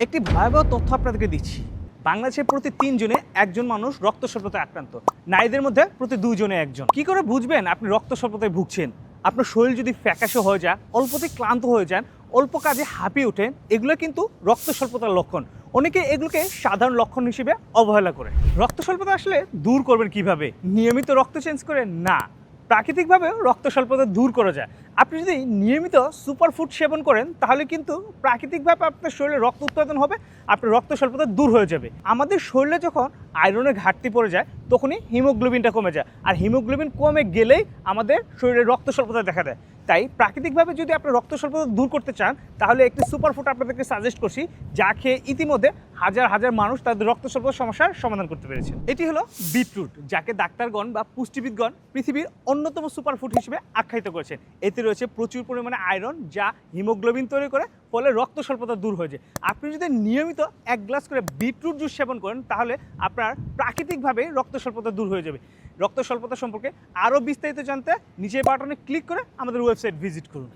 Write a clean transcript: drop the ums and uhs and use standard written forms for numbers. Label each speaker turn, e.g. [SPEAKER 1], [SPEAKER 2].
[SPEAKER 1] একটি ভয়াবহ তথ্য আপনাদেরকে দিচ্ছি। বাংলাদেশের প্রতি 3 জনে একজন মানুষ রক্ত স্বল্পতায় আক্রান্ত। নারীদের মধ্যে প্রতি 2 জনে একজন। কি করে বুঝবেন আপনি রক্ত স্বল্পতায় ভুগছেন? আপনার শরীর যদি ফ্যাকাশে হয়ে যায়, অল্পতেই ক্লান্ত হয়ে যান, অল্প কাজে হাঁপিয়ে ওঠেন, এগুলো কিন্তু রক্ত স্বল্পতার লক্ষণ। অনেকে এগুলোকে সাধারণ লক্ষণ হিসেবে অবহেলা করে। রক্ত স্বল্পতা আসলে দূর করবেন কিভাবে? নিয়মিত রক্ত চেঞ্জ করে না, প্রাকৃতিকভাবে রক্ত স্বল্পতা দূর করা যায়। আপনি যদি নিয়মিত সুপারফুড সেবন করেন তাহলে কিন্তু প্রাকৃতিকভাবে আপনার শরীরে রক্ত উৎপাদন হবে, আপনার রক্ত স্বল্পতা দূর হয়ে যাবে। আমাদের শরীরে যখন আয়রনের ঘাটতি পড়ে যায় তখনই হিমোগ্লোবিনটা কমে যায়, আর হিমোগ্লোবিন কমে গেলেই আমাদের শরীরে রক্ত স্বল্পতা দেখা দেয়। তাই প্রাকৃতিকভাবে যদি আপনার রক্ত স্বল্পতা দূর করতে চান তাহলে একটি সুপারফুড আপনাদেরকে সাজেস্ট করছি, যা খেয়ে ইতিমধ্যে হাজার হাজার মানুষ তাদের রক্ত স্বল্পতার সমস্যার সমাধান করতে পেরেছে। এটি হলো বিটরুট, যাকে ডাক্তারগণ বা পুষ্টিবিদগণ পৃথিবীর অন্যতম সুপারফুড হিসেবে আখ্যায়িত করেছেন। এতে রয়েছে প্রচুর পরিমাণে আয়রন, যা হিমোগ্লোবিন তৈরি করে, ফলে রক্ত স্বল্পতা দূর হয়ে যায়। আপনি যদি নিয়মিত 1 গ্লাস করে বিটরুট জুস সেবন করেন তাহলে আপনার প্রাকৃতিকভাবে রক্ত স্বল্পতা দূর হয়ে যাবে। রক্ত স্বল্পতা সম্পর্কে আরও বিস্তারিত জানতে নিচের বাটনে ক্লিক করে আমাদের ওয়েবসাইট ভিজিট করুন।